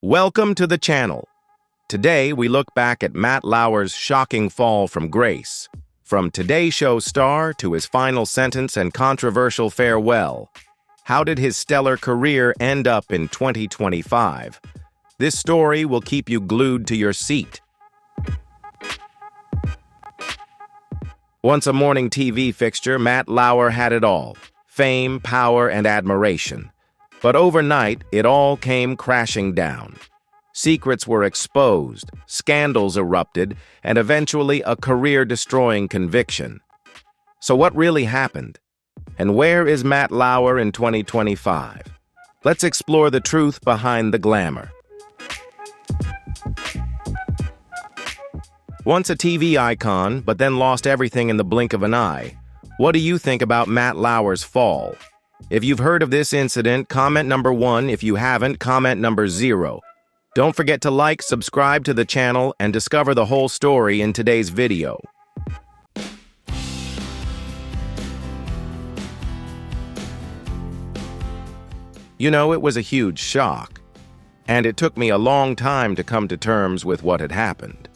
Welcome to the channel. Today, we look back at Matt Lauer's shocking fall from grace. From Today Show star to his final sentence and controversial farewell. How did his stellar career end up in 2025? This story will keep you glued to your seat. Once a morning TV fixture, Matt Lauer had it all: fame, power, and admiration. But overnight, it all came crashing down. Secrets were exposed, scandals erupted, and eventually a career-destroying conviction. So what really happened? And where is Matt Lauer in 2025? Let's explore the truth behind the glamour. Once a TV icon, but then lost everything in the blink of an eye, what do you think about Matt Lauer's fall? If you've heard of this incident, comment number 1. If you haven't, comment number 0. Don't forget to like, subscribe to the channel, and discover the whole story in today's video. You know, it was a huge shock, and it took me a long time to come to terms with what had happened.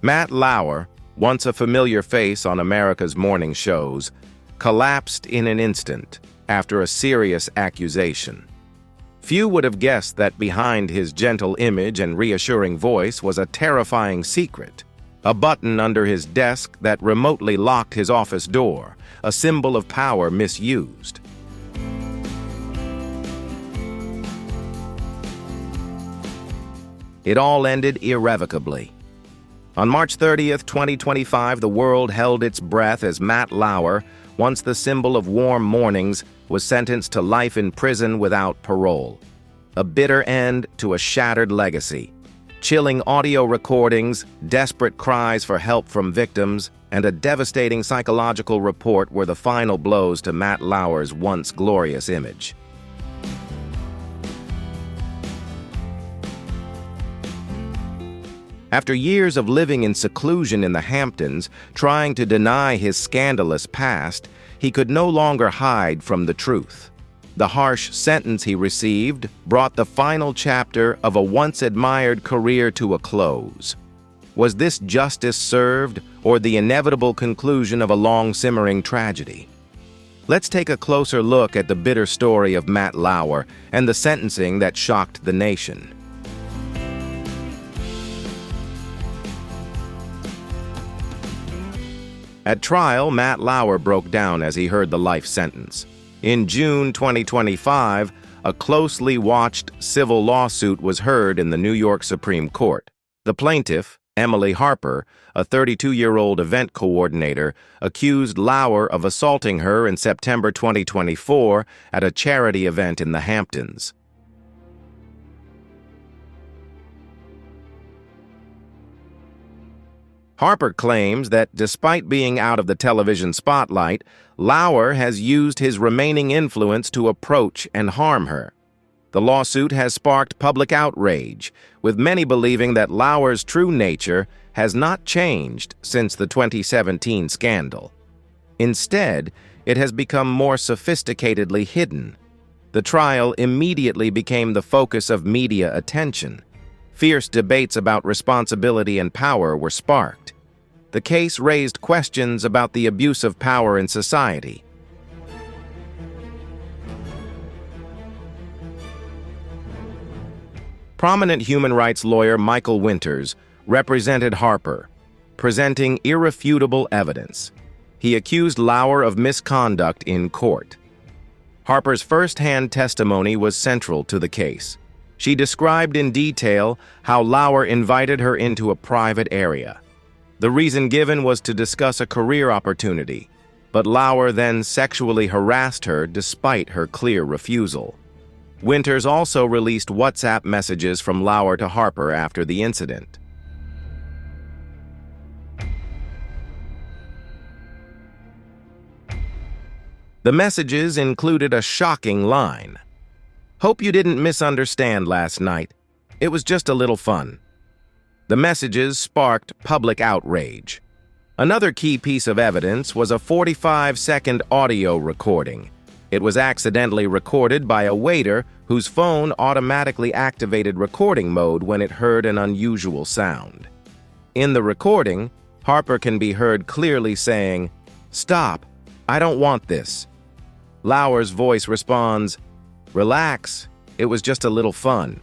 Matt Lauer, once a familiar face on America's morning shows, collapsed in an instant after a serious accusation. Few would have guessed that behind his gentle image and reassuring voice was a terrifying secret, a button under his desk that remotely locked his office door, a symbol of power misused. It all ended irrevocably. On March 30th, 2025, the world held its breath as Matt Lauer, once the symbol of warm mornings, was sentenced to life in prison without parole. A bitter end to a shattered legacy. Chilling audio recordings, desperate cries for help from victims, and a devastating psychological report were the final blows to Matt Lauer's once glorious image. After years of living in seclusion in the Hamptons, trying to deny his scandalous past, he could no longer hide from the truth. The harsh sentence he received brought the final chapter of a once-admired career to a close. Was this justice served, or the inevitable conclusion of a long-simmering tragedy? Let's take a closer look at the bitter story of Matt Lauer and the sentencing that shocked the nation. At trial, Matt Lauer broke down as he heard the life sentence. In June 2025, a closely watched civil lawsuit was heard in the New York Supreme Court. The plaintiff, Emily Harper, a 32-year-old event coordinator, accused Lauer of assaulting her in September 2024 at a charity event in the Hamptons. Harper claims that despite being out of the television spotlight, Lauer has used his remaining influence to approach and harm her. The lawsuit has sparked public outrage, with many believing that Lauer's true nature has not changed since the 2017 scandal. Instead, it has become more sophisticatedly hidden. The trial immediately became the focus of media attention. Fierce debates about responsibility and power were sparked. The case raised questions about the abuse of power in society. Prominent human rights lawyer Michael Winters represented Harper, presenting irrefutable evidence. He accused Lauer of misconduct in court. Harper's first-hand testimony was central to the case. She described in detail how Lauer invited her into a private area. The reason given was to discuss a career opportunity, but Lauer then sexually harassed her despite her clear refusal. Winters also released WhatsApp messages from Lauer to Harper after the incident. The messages included a shocking line. "Hope you didn't misunderstand last night. It was just a little fun." The messages sparked public outrage. Another key piece of evidence was a 45-second audio recording. It was accidentally recorded by a waiter whose phone automatically activated recording mode when it heard an unusual sound. In the recording, Harper can be heard clearly saying, "Stop, I don't want this." Lauer's voice responds, "Relax, it was just a little fun."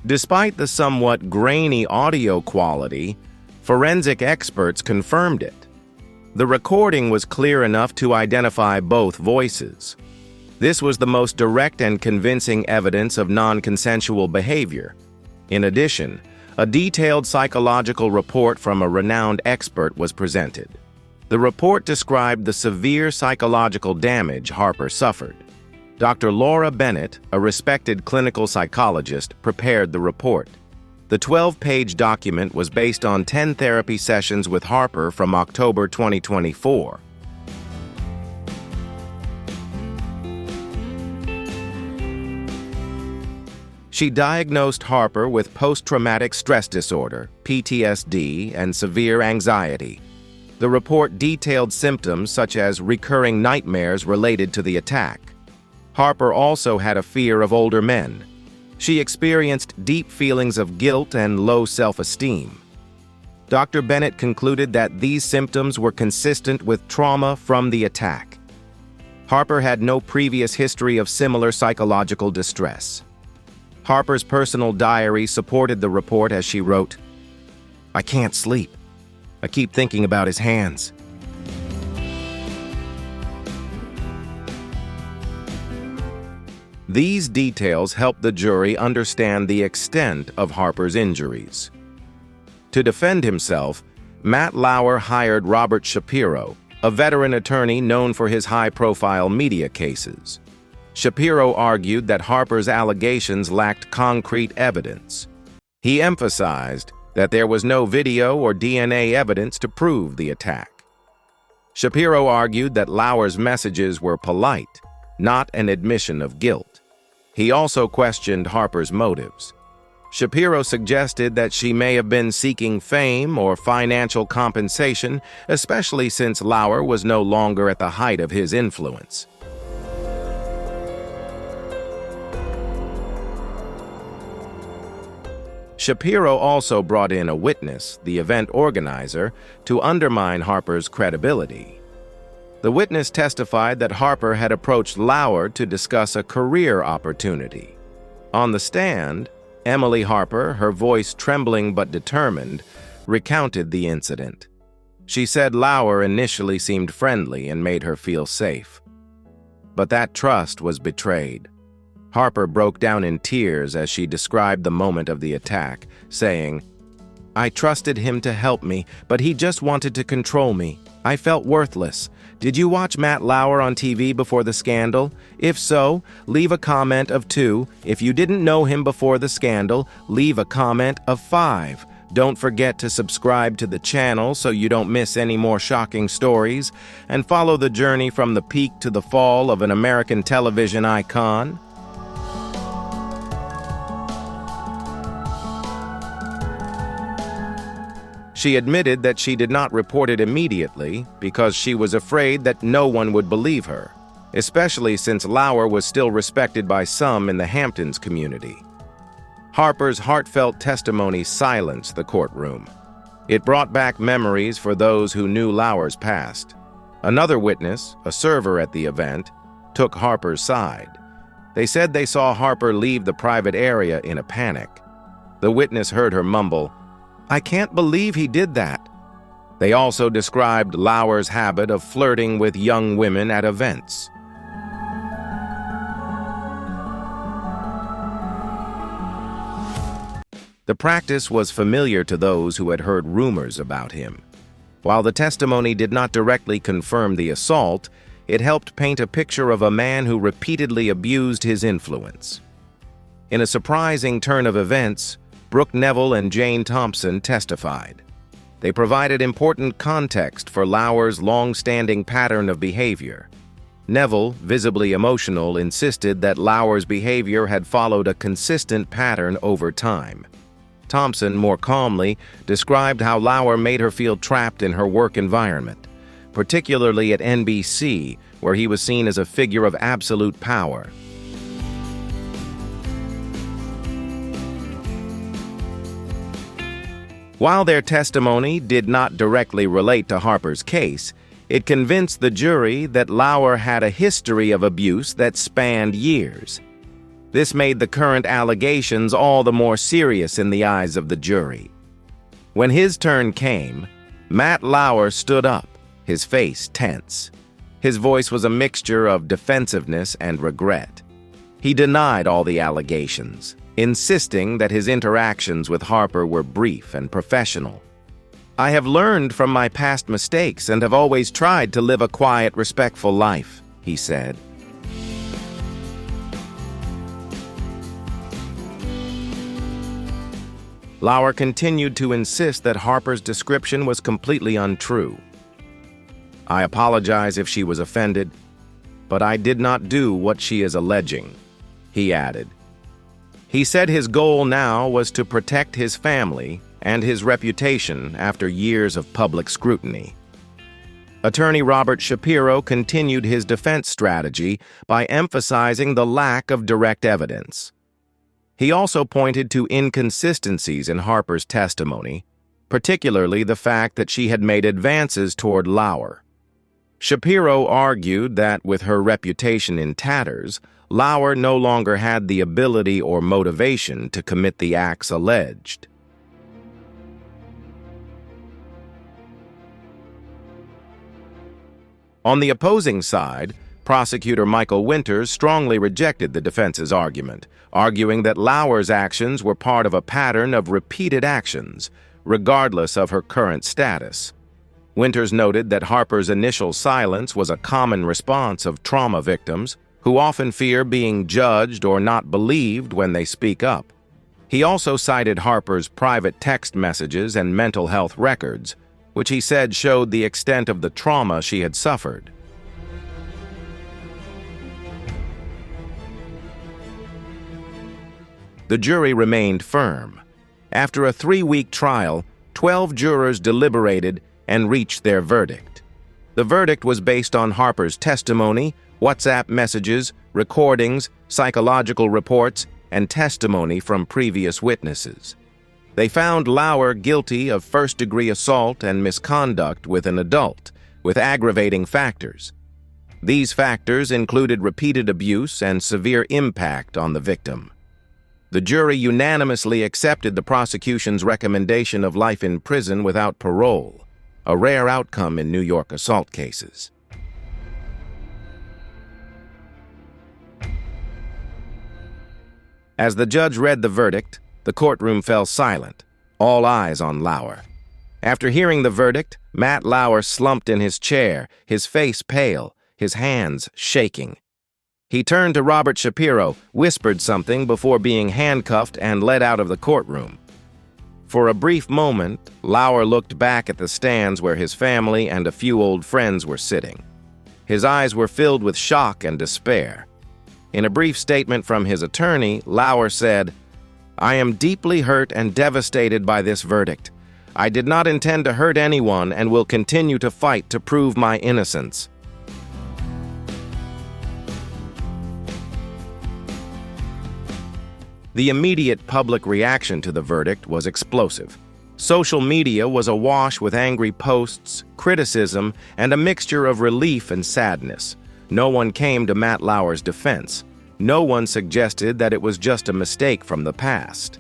Despite the somewhat grainy audio quality, forensic experts confirmed it. The recording was clear enough to identify both voices. This was the most direct and convincing evidence of non-consensual behavior. In addition, a detailed psychological report from a renowned expert was presented. The report described the severe psychological damage Harper suffered. Dr. Laura Bennett, a respected clinical psychologist, prepared the report. The 12-page document was based on 10 therapy sessions with Harper from October 2024. She diagnosed Harper with post-traumatic stress disorder, PTSD, and severe anxiety. The report detailed symptoms such as recurring nightmares related to the attack. Harper also had a fear of older men. She experienced deep feelings of guilt and low self-esteem. Dr. Bennett concluded that these symptoms were consistent with trauma from the attack. Harper had no previous history of similar psychological distress. Harper's personal diary supported the report as she wrote, "I can't sleep. I keep thinking about his hands." These details helped the jury understand the extent of Harper's injuries. To defend himself, Matt Lauer hired Robert Shapiro, a veteran attorney known for his high-profile media cases. Shapiro argued that Harper's allegations lacked concrete evidence. He emphasized that there was no video or DNA evidence to prove the attack. Shapiro argued that Lauer's messages were polite, not an admission of guilt. He also questioned Harper's motives. Shapiro suggested that she may have been seeking fame or financial compensation, especially since Lauer was no longer at the height of his influence. Shapiro also brought in a witness, the event organizer, to undermine Harper's credibility. The witness testified that Harper had approached Lauer to discuss a career opportunity. On the stand, Emily Harper, her voice trembling but determined, recounted the incident. She said Lauer initially seemed friendly and made her feel safe. But that trust was betrayed. Harper broke down in tears as she described the moment of the attack, saying, "I trusted him to help me, but he just wanted to control me. I felt worthless. Did you watch Matt Lauer on TV before the scandal? If so, leave a comment of 2. If you didn't know him before the scandal, leave a comment of 5. Don't forget to subscribe to the channel so you don't miss any more shocking stories, and follow the journey from the peak to the fall of an American television icon." She admitted that she did not report it immediately because she was afraid that no one would believe her, especially since Lauer was still respected by some in the Hamptons community. Harper's heartfelt testimony silenced the courtroom. It brought back memories for those who knew Lauer's past. Another witness, a server at the event, took Harper's side. They said they saw Harper leave the private area in a panic. The witness heard her mumble, "I can't believe he did that." They also described Lauer's habit of flirting with young women at events. The practice was familiar to those who had heard rumors about him. While the testimony did not directly confirm the assault, it helped paint a picture of a man who repeatedly abused his influence. In a surprising turn of events, Brooke Neville and Jane Thompson testified. They provided important context for Lauer's long-standing pattern of behavior. Neville, visibly emotional, insisted that Lauer's behavior had followed a consistent pattern over time. Thompson, more calmly, described how Lauer made her feel trapped in her work environment, particularly at NBC, where he was seen as a figure of absolute power. While their testimony did not directly relate to Harper's case, it convinced the jury that Lauer had a history of abuse that spanned years. This made the current allegations all the more serious in the eyes of the jury. When his turn came, Matt Lauer stood up, his face tense. His voice was a mixture of defensiveness and regret. He denied all the allegations, insisting that his interactions with Harper were brief and professional. "I have learned from my past mistakes and have always tried to live a quiet, respectful life," he said. Lauer continued to insist that Harper's description was completely untrue. "I apologize if she was offended, but I did not do what she is alleging," he added. He said his goal now was to protect his family and his reputation after years of public scrutiny. Attorney Robert Shapiro continued his defense strategy by emphasizing the lack of direct evidence. He also pointed to inconsistencies in Harper's testimony, particularly the fact that she had made advances toward Lauer. Shapiro argued that with her reputation in tatters, Lauer no longer had the ability or motivation to commit the acts alleged. On the opposing side, prosecutor Michael Winters strongly rejected the defense's argument, arguing that Lauer's actions were part of a pattern of repeated actions, regardless of her current status. Winters noted that Harper's initial silence was a common response of trauma victims, who often fear being judged or not believed when they speak up. He also cited Harper's private text messages and mental health records, which he said showed the extent of the trauma she had suffered. The jury remained firm. After a 3-week trial, 12 jurors deliberated and reached their verdict. The verdict was based on Harper's testimony, WhatsApp messages, recordings, psychological reports, and testimony from previous witnesses. They found Lauer guilty of first-degree assault and misconduct with an adult, with aggravating factors. These factors included repeated abuse and severe impact on the victim. The jury unanimously accepted the prosecution's recommendation of life in prison without parole, a rare outcome in New York assault cases. As the judge read the verdict, the courtroom fell silent, all eyes on Lauer. After hearing the verdict, Matt Lauer slumped in his chair, his face pale, his hands shaking. He turned to Robert Shapiro, whispered something before being handcuffed and led out of the courtroom. For a brief moment, Lauer looked back at the stands where his family and a few old friends were sitting. His eyes were filled with shock and despair. In a brief statement from his attorney, Lauer said, "I am deeply hurt and devastated by this verdict. I did not intend to hurt anyone and will continue to fight to prove my innocence." The immediate public reaction to the verdict was explosive. Social media was awash with angry posts, criticism, and a mixture of relief and sadness. No one came to Matt Lauer's defense. No one suggested that it was just a mistake from the past.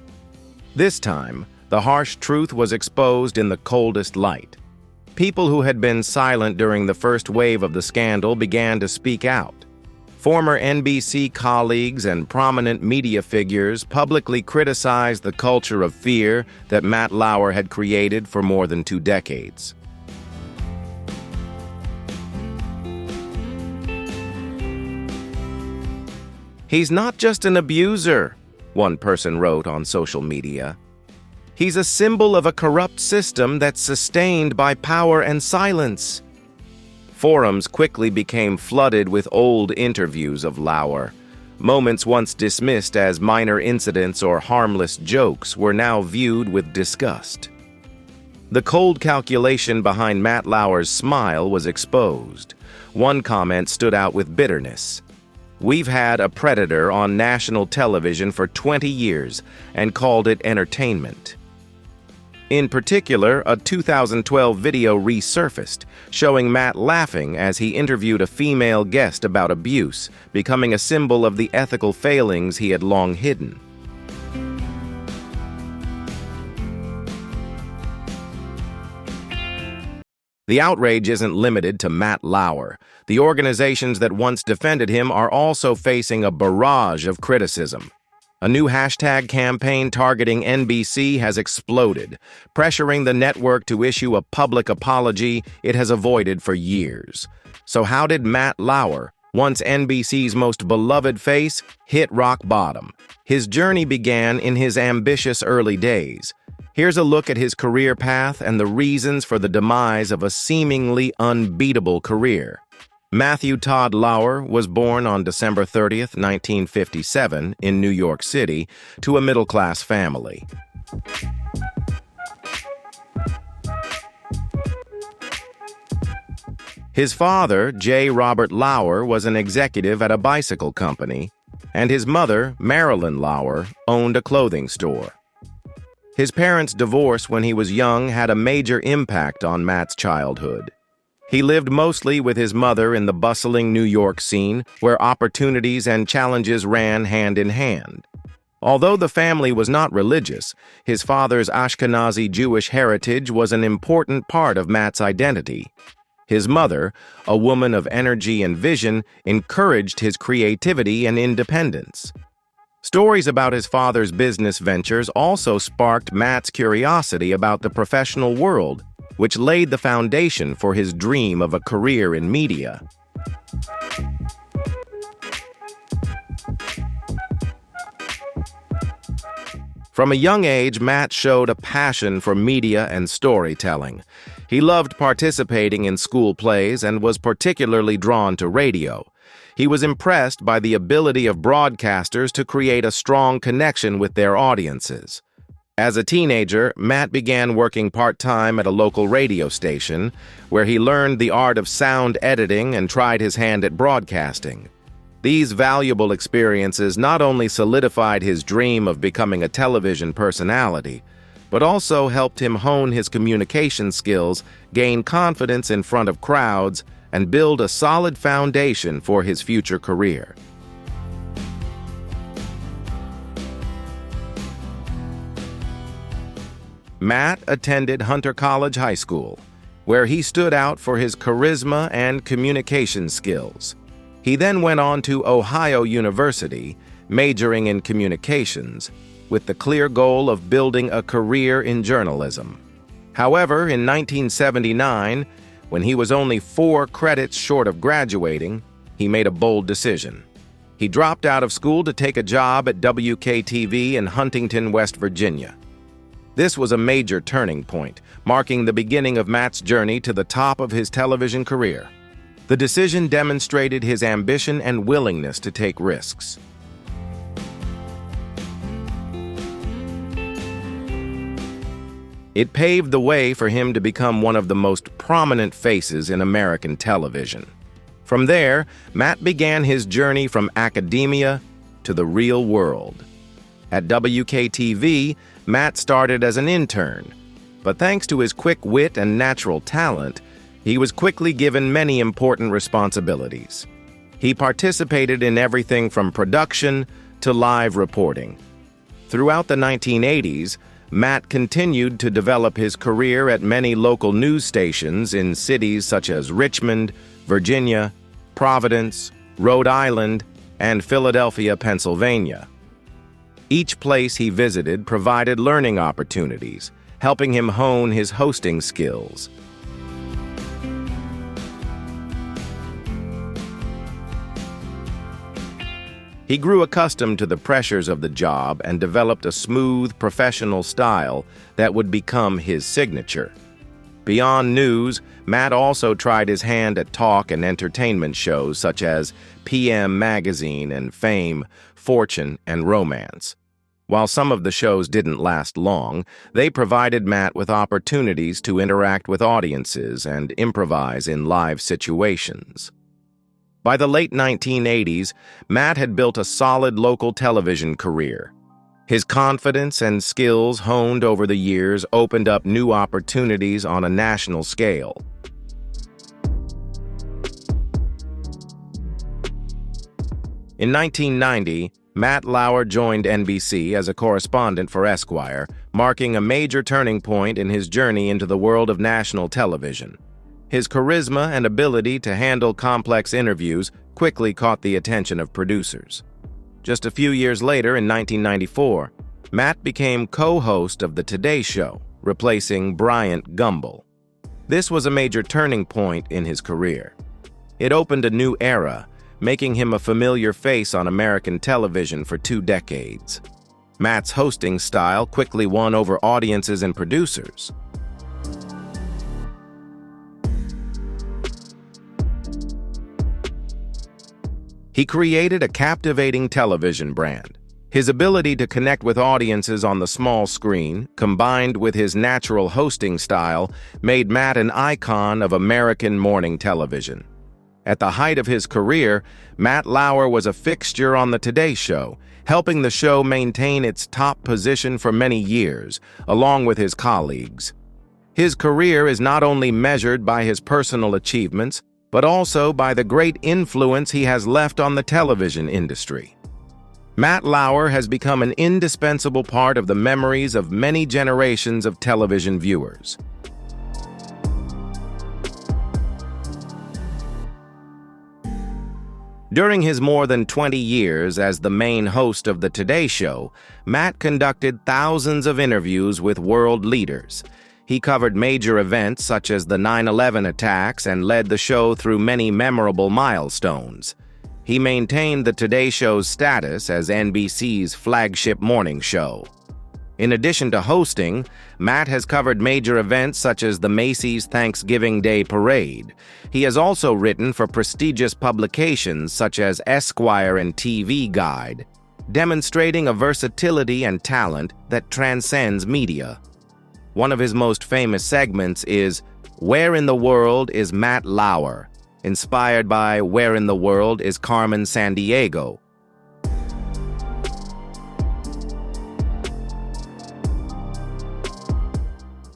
This time, the harsh truth was exposed in the coldest light. People who had been silent during the first wave of the scandal began to speak out. Former NBC colleagues and prominent media figures publicly criticized the culture of fear that Matt Lauer had created for more than 2 decades. "He's not just an abuser," one person wrote on social media. "He's a symbol of a corrupt system that's sustained by power and silence." Forums quickly became flooded with old interviews of Lauer. Moments once dismissed as minor incidents or harmless jokes were now viewed with disgust. The cold calculation behind Matt Lauer's smile was exposed. One comment stood out with bitterness. "We've had a predator on national television for 20 years and called it entertainment." In particular, a 2012 video resurfaced, showing Matt laughing as he interviewed a female guest about abuse, becoming a symbol of the ethical failings he had long hidden. The outrage isn't limited to Matt Lauer. The organizations that once defended him are also facing a barrage of criticism. A new hashtag campaign targeting NBC has exploded, pressuring the network to issue a public apology it has avoided for years. So how did Matt Lauer, once NBC's most beloved face, hit rock bottom? His journey began in his ambitious early days. Here's a look at his career path and the reasons for the demise of a seemingly unbeatable career. Matthew Todd Lauer was born on December 30th, 1957, in New York City, to a middle-class family. His father, J. Robert Lauer, was an executive at a bicycle company, and his mother, Marilyn Lauer, owned a clothing store. His parents' divorce when he was young had a major impact on Matt's childhood. He lived mostly with his mother in the bustling New York scene, where opportunities and challenges ran hand in hand. Although the family was not religious, his father's Ashkenazi Jewish heritage was an important part of Matt's identity. His mother, a woman of energy and vision, encouraged his creativity and independence. Stories about his father's business ventures also sparked Matt's curiosity about the professional world, which laid the foundation for his dream of a career in media. From a young age, Matt showed a passion for media and storytelling. He loved participating in school plays and was particularly drawn to radio. He was impressed by the ability of broadcasters to create a strong connection with their audiences. As a teenager, Matt began working part-time at a local radio station, where he learned the art of sound editing and tried his hand at broadcasting. These valuable experiences not only solidified his dream of becoming a television personality, but also helped him hone his communication skills, gain confidence in front of crowds, and build a solid foundation for his future career. Matt attended Hunter College High School, where he stood out for his charisma and communication skills. He then went on to Ohio University, majoring in communications, with the clear goal of building a career in journalism. However, in 1979, when he was only 4 credits short of graduating, he made a bold decision. He dropped out of school to take a job at WKTV in Huntington, West Virginia. This was a major turning point, marking the beginning of Matt's journey to the top of his television career. The decision demonstrated his ambition and willingness to take risks. It paved the way for him to become one of the most prominent faces in American television. From there, Matt began his journey from academia to the real world. At WKTV, Matt started as an intern, but thanks to his quick wit and natural talent, he was quickly given many important responsibilities. He participated in everything from production to live reporting. Throughout the 1980s, Matt continued to develop his career at many local news stations in cities such as Richmond, Virginia, Providence, Rhode Island, and Philadelphia, Pennsylvania. Each place he visited provided learning opportunities, helping him hone his hosting skills. He grew accustomed to the pressures of the job and developed a smooth, professional style that would become his signature. Beyond news, Matt also tried his hand at talk and entertainment shows such as PM Magazine and Fame, Fortune, and Romance. While some of the shows didn't last long, they provided Matt with opportunities to interact with audiences and improvise in live situations. By the late 1980s, Matt had built a solid local television career. His confidence and skills honed over the years opened up new opportunities on a national scale. In 1990, Matt Lauer joined NBC as a correspondent for Esquire, marking a major turning point in his journey into the world of national television. His charisma and ability to handle complex interviews quickly caught the attention of producers. Just a few years later, in 1994, Matt became co-host of The Today Show, replacing Bryant Gumbel. This was a major turning point in his career. It opened a new era, making him a familiar face on American television for 2 decades. Matt's hosting style quickly won over audiences and producers. He created a captivating television brand. His ability to connect with audiences on the small screen, combined with his natural hosting style, made Matt an icon of American morning television. At the height of his career, Matt Lauer was a fixture on The Today Show, helping the show maintain its top position for many years, along with his colleagues. His career is not only measured by his personal achievements, but also by the great influence he has left on the television industry. Matt Lauer has become an indispensable part of the memories of many generations of television viewers. During his more than 20 years as the main host of The Today Show, Matt conducted thousands of interviews with world leaders. He covered major events such as the 9/11 attacks and led the show through many memorable milestones. He maintained The Today Show's status as NBC's flagship morning show. In addition to hosting, Matt has covered major events such as the Macy's Thanksgiving Day Parade. He has also written for prestigious publications such as Esquire and TV Guide, demonstrating a versatility and talent that transcends media. One of his most famous segments is Where in the World is Matt Lauer?, inspired by Where in the World is Carmen Sandiego?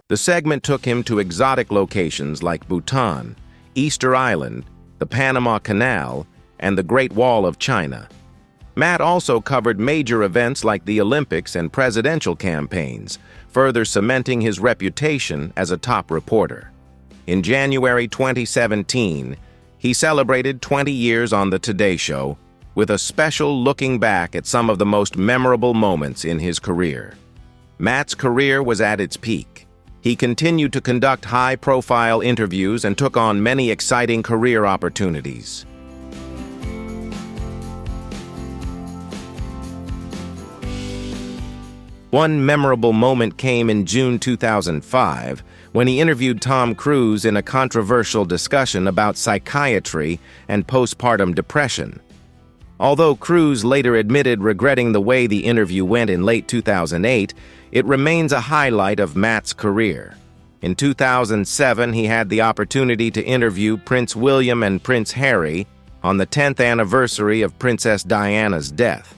The segment took him to exotic locations like Bhutan, Easter Island, the Panama Canal, and the Great Wall of China. Matt also covered major events like the Olympics and presidential campaigns, further cementing his reputation as a top reporter. In January 2017, he celebrated 20 years on The Today Show, with a special looking back at some of the most memorable moments in his career. Matt's career was at its peak. He continued to conduct high-profile interviews and took on many exciting career opportunities. One memorable moment came in June 2005 when he interviewed Tom Cruise in a controversial discussion about psychiatry and postpartum depression. Although Cruise later admitted regretting the way the interview went in late 2008, it remains a highlight of Matt's career. In 2007, he had the opportunity to interview Prince William and Prince Harry on the 10th anniversary of Princess Diana's death.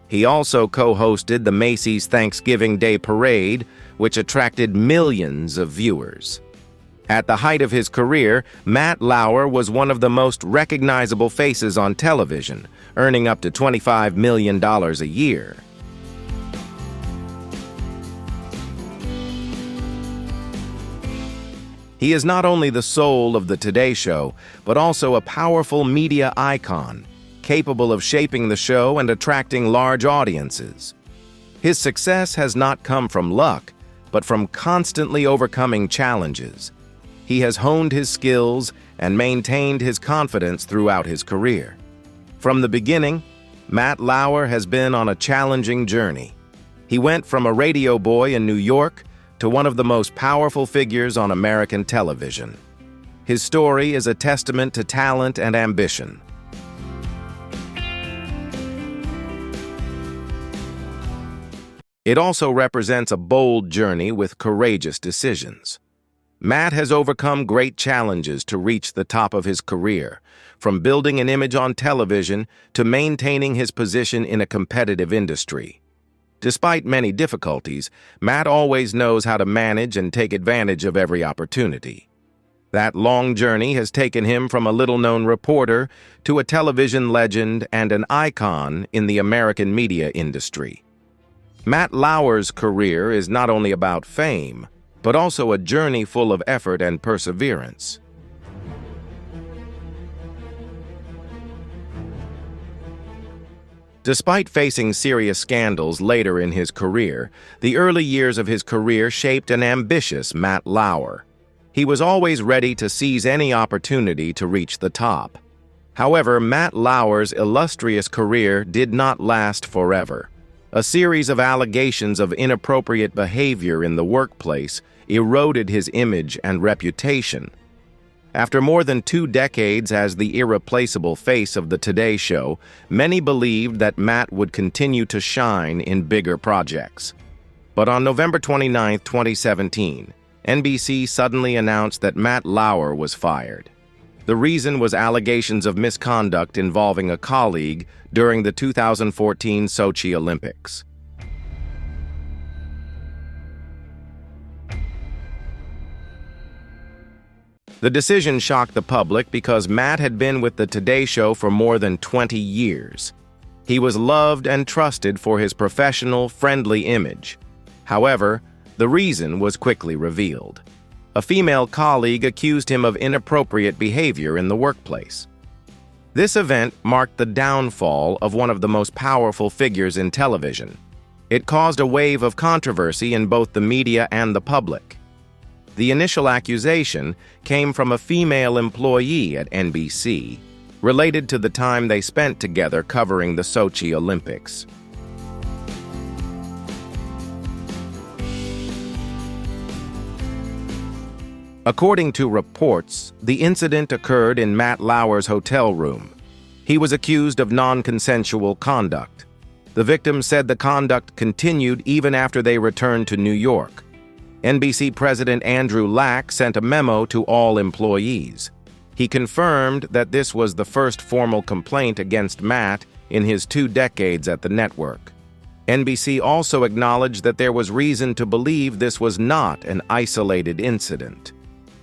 He also co-hosted the Macy's Thanksgiving Day Parade, which attracted millions of viewers. At the height of his career, Matt Lauer was one of the most recognizable faces on television, earning up to $25 million a year. He is not only the soul of The Today Show, but also a powerful media icon, capable of shaping the show and attracting large audiences. His success has not come from luck, but from constantly overcoming challenges. He has honed his skills and maintained his confidence throughout his career. From the beginning, Matt Lauer has been on a challenging journey. He went from a radio boy in New York to one of the most powerful figures on American television. His story is a testament to talent and ambition. It also represents a bold journey with courageous decisions. Matt has overcome great challenges to reach the top of his career, from building an image on television to maintaining his position in a competitive industry. Despite many difficulties, Matt always knows how to manage and take advantage of every opportunity. That long journey has taken him from a little-known reporter to a television legend and an icon in the American media industry. Matt Lauer's career is not only about fame, but also a journey full of effort and perseverance. Despite facing serious scandals later in his career, the early years of his career shaped an ambitious Matt Lauer. He was always ready to seize any opportunity to reach the top. However, Matt Lauer's illustrious career did not last forever. A series of allegations of inappropriate behavior in the workplace eroded his image and reputation. After more than 2 decades as the irreplaceable face of the Today Show, many believed that Matt would continue to shine in bigger projects. But on November 29, 2017, NBC suddenly announced that Matt Lauer was fired. The reason was allegations of misconduct involving a colleague during the 2014 Sochi Olympics. The decision shocked the public because Matt had been with the Today Show for more than 20 years. He was loved and trusted for his professional, friendly image. However, the reason was quickly revealed. A female colleague accused him of inappropriate behavior in the workplace. This event marked the downfall of one of the most powerful figures in television. It caused a wave of controversy in both the media and the public. The initial accusation came from a female employee at NBC, related to the time they spent together covering the Sochi Olympics. According to reports, the incident occurred in Matt Lauer's hotel room. He was accused of non-consensual conduct. The victim said the conduct continued even after they returned to New York. NBC President Andrew Lack sent a memo to all employees. He confirmed that this was the first formal complaint against Matt in his 2 decades at the network. NBC also acknowledged that there was reason to believe this was not an isolated incident.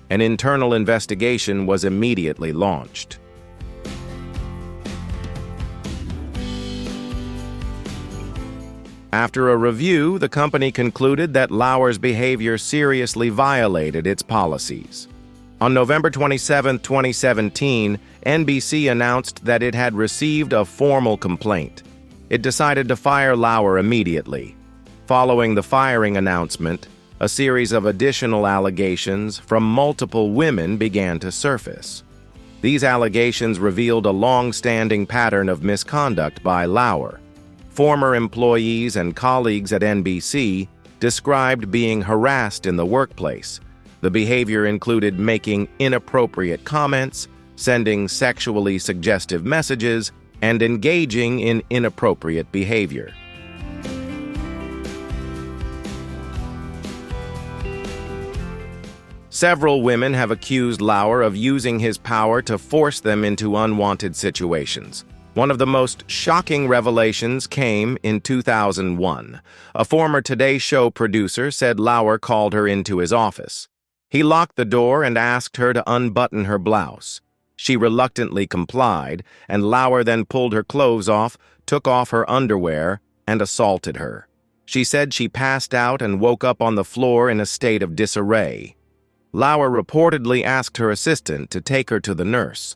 An internal investigation was immediately launched. After a review, the company concluded that Lauer's behavior seriously violated its policies. On November 27, 2017, NBC announced that it had received a formal complaint. It decided to fire Lauer immediately. Following the firing announcement, a series of additional allegations from multiple women began to surface. These allegations revealed a long-standing pattern of misconduct by Lauer. Former employees and colleagues at NBC described being harassed in the workplace. The behavior included making inappropriate comments, sending sexually suggestive messages, and engaging in inappropriate behavior. Several women have accused Lauer of using his power to force them into unwanted situations. One of the most shocking revelations came in 2001. A former Today Show producer said Lauer called her into his office. He locked the door and asked her to unbutton her blouse. She reluctantly complied, and Lauer then pulled her clothes off, took off her underwear, and assaulted her. She said she passed out and woke up on the floor in a state of disarray. Lauer reportedly asked her assistant to take her to the nurse.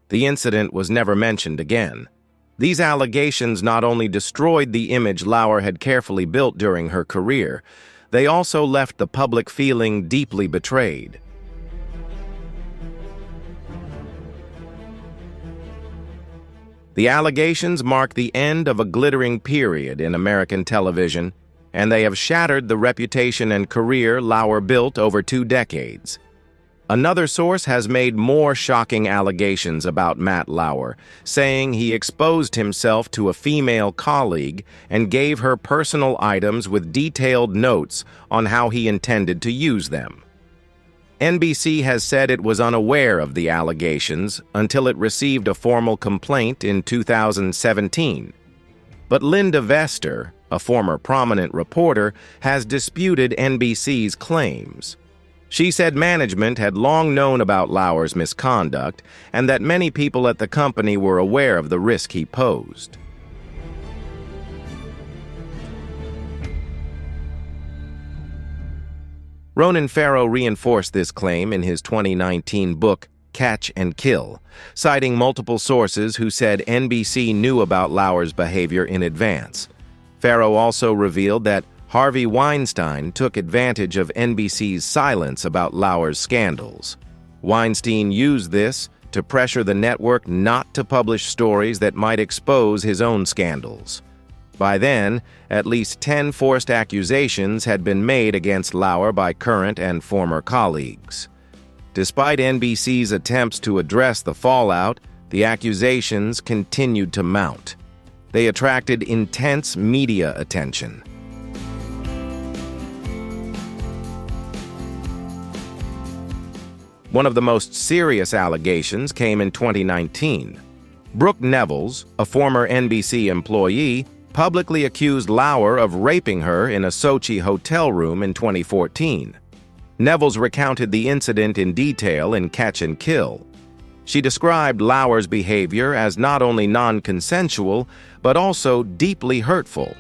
The incident was never mentioned again. These allegations not only destroyed the image Lauer had carefully built during her career, they also left the public feeling deeply betrayed. The allegations mark the end of a glittering period in American television. and they have shattered the reputation and career Lauer built over 2 decades. Another source has made more shocking allegations about Matt Lauer, saying he exposed himself to a female colleague and gave her personal items with detailed notes on how he intended to use them. NBC has said it was unaware of the allegations until it received a formal complaint in 2017. But Linda Vester, a former prominent reporter, has disputed NBC's claims. She said management had long known about Lauer's misconduct and that many people at the company were aware of the risk he posed. Ronan Farrow reinforced this claim in his 2019 book, Catch and Kill, citing multiple sources who said NBC knew about Lauer's behavior in advance. Farrow also revealed that Harvey Weinstein took advantage of NBC's silence about Lauer's scandals. Weinstein used this to pressure the network not to publish stories that might expose his own scandals. By then, at least 10 forced accusations had been made against Lauer by current and former colleagues. Despite NBC's attempts to address the fallout, the accusations continued to mount. They attracted intense media attention. One of the most serious allegations came in 2019. Brooke Nevels, a former NBC employee, publicly accused Lauer of raping her in a Sochi hotel room in 2014. Nevels recounted the incident in detail in Catch and Kill. She described Lauer's behavior as not only non-consensual, but also deeply hurtful.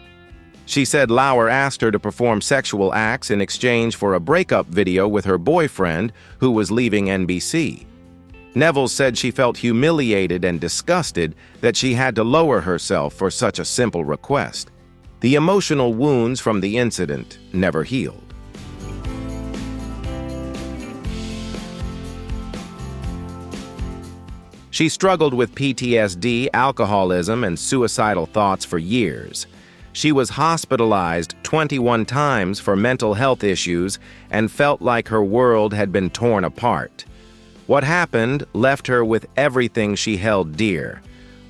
She said Lauer asked her to perform sexual acts in exchange for a breakup video with her boyfriend, who was leaving NBC. Nevels said she felt humiliated and disgusted that she had to lower herself for such a simple request. The emotional wounds from the incident never healed. She struggled with PTSD, alcoholism, and suicidal thoughts for years. She was hospitalized 21 times for mental health issues and felt like her world had been torn apart. What happened left her with everything she held dear.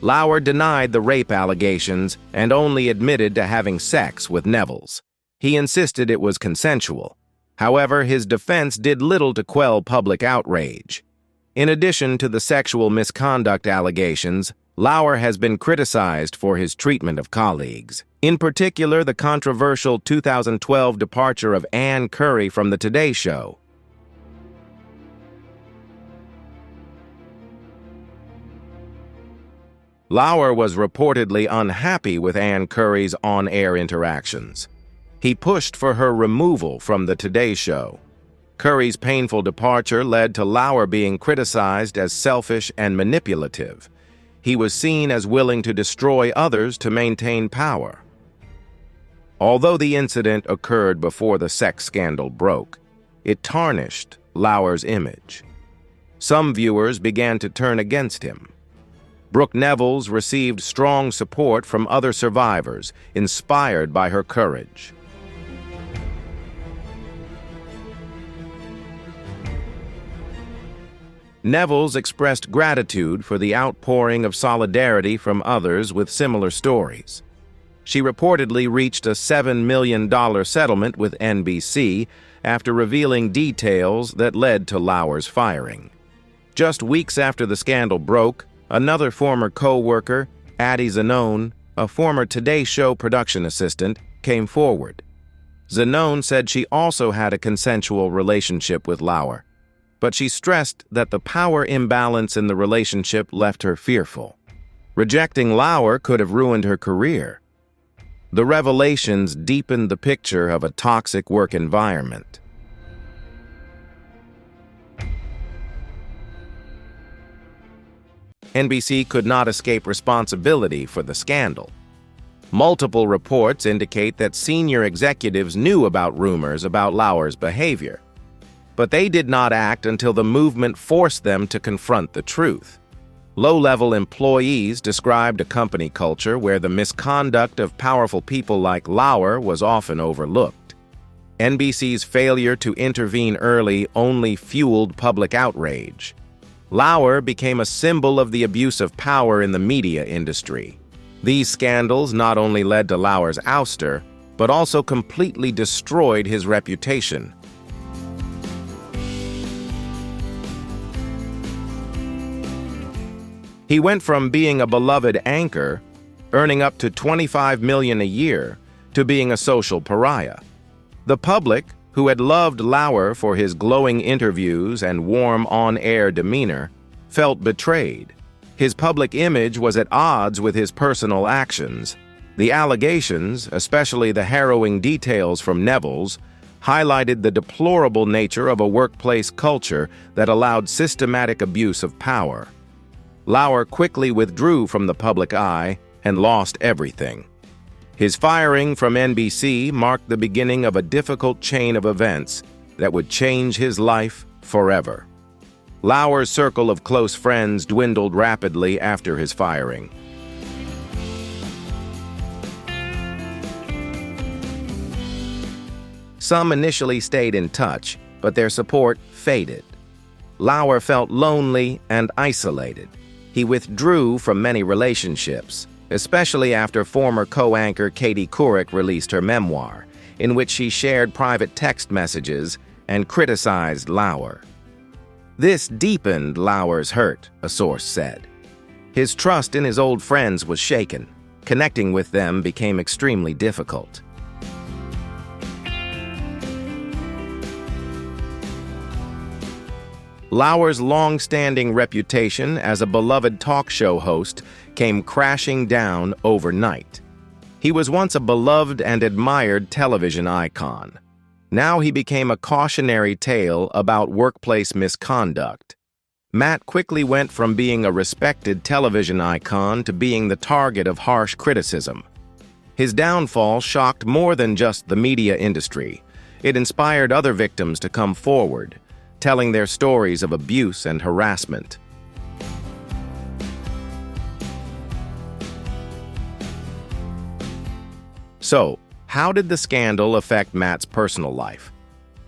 Lauer denied the rape allegations and only admitted to having sex with Nevels. He insisted it was consensual. However, his defense did little to quell public outrage. In addition to the sexual misconduct allegations, Lauer has been criticized for his treatment of colleagues. In particular, the controversial 2012 departure of Ann Curry from The Today Show. Lauer was reportedly unhappy with Ann Curry's on-air interactions. He pushed for her removal from The Today Show. Curry's painful departure led to Lauer being criticized as selfish and manipulative. He was seen as willing to destroy others to maintain power. Although the incident occurred before the sex scandal broke, it tarnished Lauer's image. Some viewers began to turn against him. Brooke Nevels received strong support from other survivors, inspired by her courage. Nevels expressed gratitude for the outpouring of solidarity from others with similar stories. She reportedly reached a $7 million settlement with NBC after revealing details that led to Lauer's firing. Just weeks after the scandal broke, another former co-worker, Addie Zanone, a former Today Show production assistant, came forward. Zanone said she also had a consensual relationship with Lauer, but she stressed that the power imbalance in the relationship left her fearful. Rejecting Lauer could have ruined her career. The revelations deepened the picture of a toxic work environment. NBC could not escape responsibility for the scandal. Multiple reports indicate that senior executives knew about rumors about Lauer's behavior, but they did not act until the movement forced them to confront the truth. Low-level employees described a company culture where the misconduct of powerful people like Lauer was often overlooked. NBC's failure to intervene early only fueled public outrage. Lauer became a symbol of the abuse of power in the media industry. These scandals not only led to Lauer's ouster, but also completely destroyed his reputation. He went from being a beloved anchor, earning up to $25 million a year, to being a social pariah. The public, who had loved Lauer for his glowing interviews and warm on-air demeanor, felt betrayed. His public image was at odds with his personal actions. The allegations, especially the harrowing details from Neville's, highlighted the deplorable nature of a workplace culture that allowed systematic abuse of power. Lauer quickly withdrew from the public eye and lost everything. His firing from NBC marked the beginning of a difficult chain of events that would change his life forever. Lauer's circle of close friends dwindled rapidly after his firing. Some initially stayed in touch, but their support faded. Lauer felt lonely and isolated. He withdrew from many relationships, especially after former co-anchor Katie Couric released her memoir, in which she shared private text messages and criticized Lauer. This deepened Lauer's hurt, a source said. His trust in his old friends was shaken. Connecting with them became extremely difficult. Lauer's long-standing reputation as a beloved talk show host came crashing down overnight. He was once a beloved and admired television icon. Now he became a cautionary tale about workplace misconduct. Matt quickly went from being a respected television icon to being the target of harsh criticism. His downfall shocked more than just the media industry. It inspired other victims to come forward, telling their stories of abuse and harassment. So, how did the scandal affect Matt's personal life?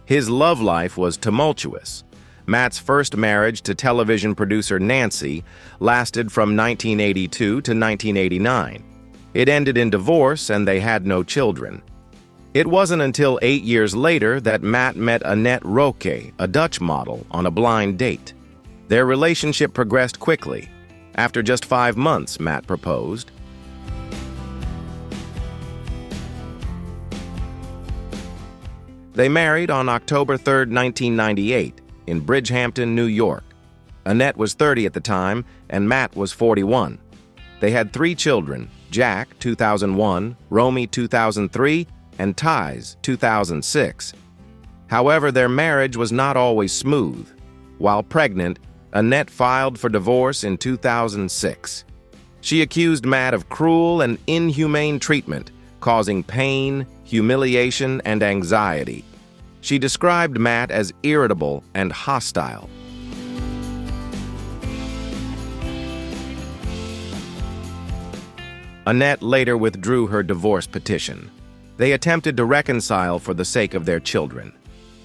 His love life was tumultuous. Matt's first marriage to television producer Nancy lasted from 1982 to 1989. It ended in divorce and they had no children. It wasn't until 8 years later that Matt met Annette Roque, a Dutch model, on a blind date. Their relationship progressed quickly. After just 5 months, Matt proposed. They married on October 3, 1998, in Bridgehampton, New York. Annette was 30 at the time, and Matt was 41. They had 3 children, Jack, 2001, Romy, 2003, and Ties, 2006. However, their marriage was not always smooth. While pregnant, Annette filed for divorce in 2006. She accused Matt of cruel and inhumane treatment, causing pain, humiliation, and anxiety. She described Matt as irritable and hostile. Annette later withdrew her divorce petition. They attempted to reconcile for the sake of their children,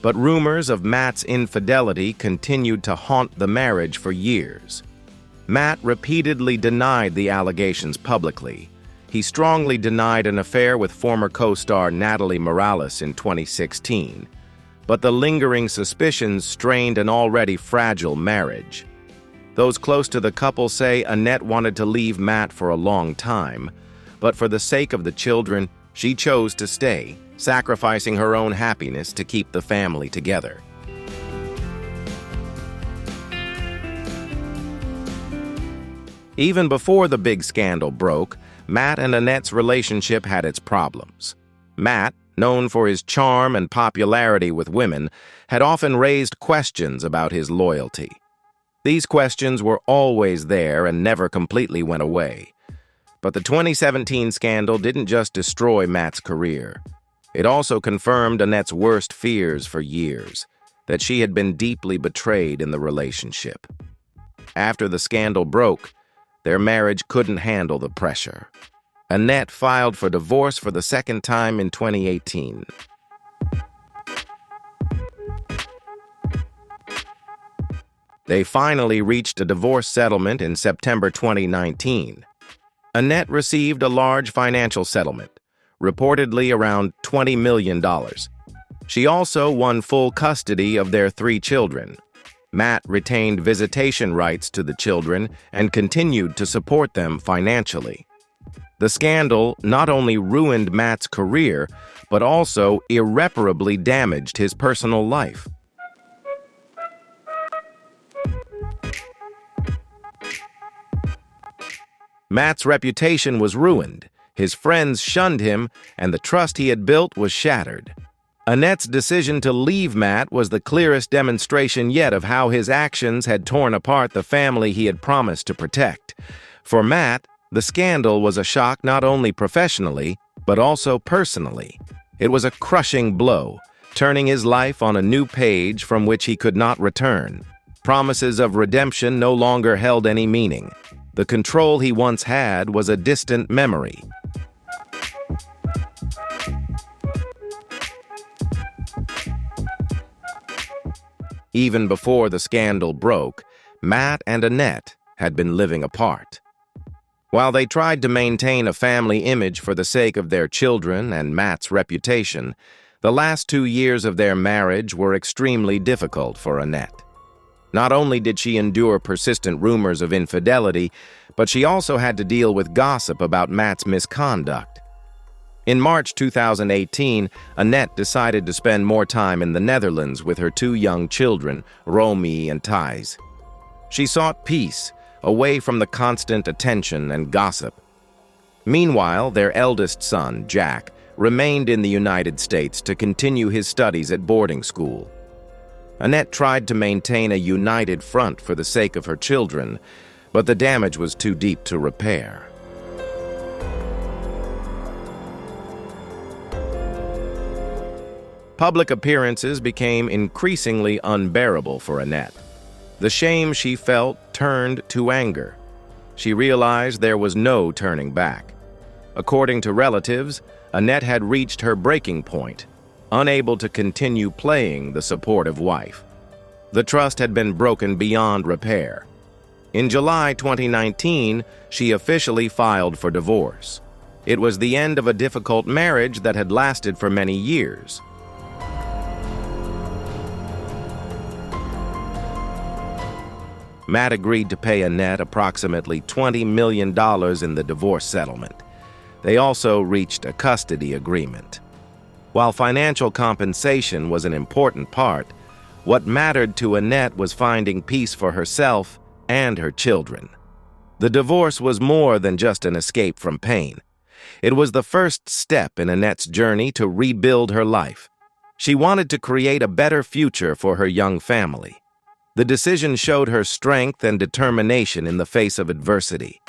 but rumors of Matt's infidelity continued to haunt the marriage for years. Matt repeatedly denied the allegations publicly. He strongly denied an affair with former co-star Natalie Morales in 2016, but the lingering suspicions strained an already fragile marriage. Those close to the couple say Annette wanted to leave Matt for a long time, but for the sake of the children, she chose to stay, sacrificing her own happiness to keep the family together. Even before the big scandal broke, Matt and Annette's relationship had its problems. Matt, known for his charm and popularity with women, had often raised questions about his loyalty. These questions were always there and never completely went away. But the 2017 scandal didn't just destroy Matt's career. It also confirmed Annette's worst fears for years, that she had been deeply betrayed in the relationship. After the scandal broke, their marriage couldn't handle the pressure. Annette filed for divorce for the second time in 2018. They finally reached a divorce settlement in September 2019. Annette received a large financial settlement, reportedly around $20 million. She also won full custody of their 3 children. Matt retained visitation rights to the children and continued to support them financially. The scandal not only ruined Matt's career, but also irreparably damaged his personal life. Matt's reputation was ruined, his friends shunned him, and the trust he had built was shattered. Annette's decision to leave Matt was the clearest demonstration yet of how his actions had torn apart the family he had promised to protect. For Matt, the scandal was a shock not only professionally, but also personally. It was a crushing blow, turning his life on a new page from which he could not return. Promises of redemption no longer held any meaning. The control he once had was a distant memory. Even before the scandal broke, Matt and Annette had been living apart. While they tried to maintain a family image for the sake of their children and Matt's reputation, the last 2 years of their marriage were extremely difficult for Annette. Not only did she endure persistent rumors of infidelity, but she also had to deal with gossip about Matt's misconduct. In March 2018, Annette decided to spend more time in the Netherlands with her 2 young children, Romy and Thijs. She sought peace, away from the constant attention and gossip. Meanwhile, their eldest son, Jack, remained in the United States to continue his studies at boarding school. Annette tried to maintain a united front for the sake of her children, but the damage was too deep to repair. Public appearances became increasingly unbearable for Annette. The shame she felt turned to anger. She realized there was no turning back. According to relatives, Annette had reached her breaking point, unable to continue playing the supportive wife. The trust had been broken beyond repair. In July 2019, she officially filed for divorce. It was the end of a difficult marriage that had lasted for many years. Matt agreed to pay Annette approximately $20 million in the divorce settlement. They also reached a custody agreement. While financial compensation was an important part, what mattered to Annette was finding peace for herself and her children. The divorce was more than just an escape from pain. It was the first step in Annette's journey to rebuild her life. She wanted to create a better future for her young family. The decision showed her strength and determination in the face of adversity.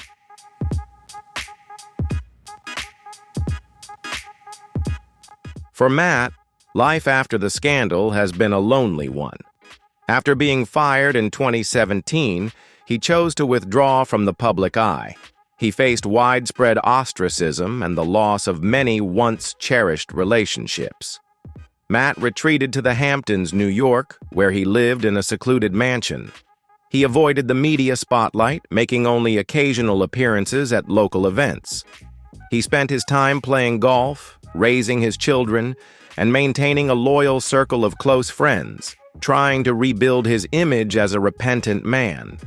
For Matt, life after the scandal has been a lonely one. After being fired in 2017, he chose to withdraw from the public eye. He faced widespread ostracism and the loss of many once cherished relationships. Matt retreated to the Hamptons, New York, where he lived in a secluded mansion. He avoided the media spotlight, making only occasional appearances at local events. He spent his time playing golf, raising his children, and maintaining a loyal circle of close friends, trying to rebuild his image as a repentant man.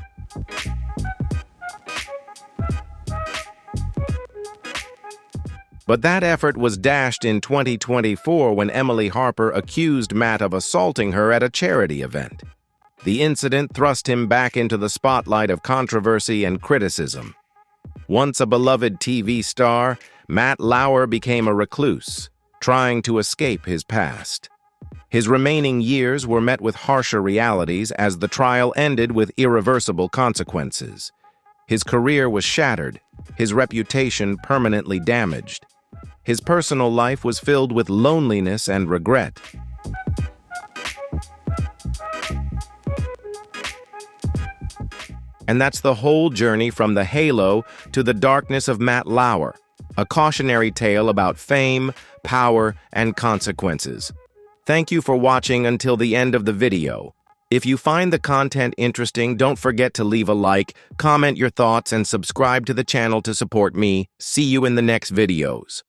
But that effort was dashed in 2024 when Emily Harper accused Matt of assaulting her at a charity event. The incident thrust him back into the spotlight of controversy and criticism. Once a beloved TV star, Matt Lauer became a recluse, trying to escape his past. His remaining years were met with harsher realities as the trial ended with irreversible consequences. His career was shattered, his reputation permanently damaged. His personal life was filled with loneliness and regret. And that's the whole journey from the halo to the darkness of Matt Lauer, a cautionary tale about fame, power, and consequences. Thank you for watching until the end of the video. If you find the content interesting, don't forget to leave a like, comment your thoughts, and subscribe to the channel to support me. See you in the next videos.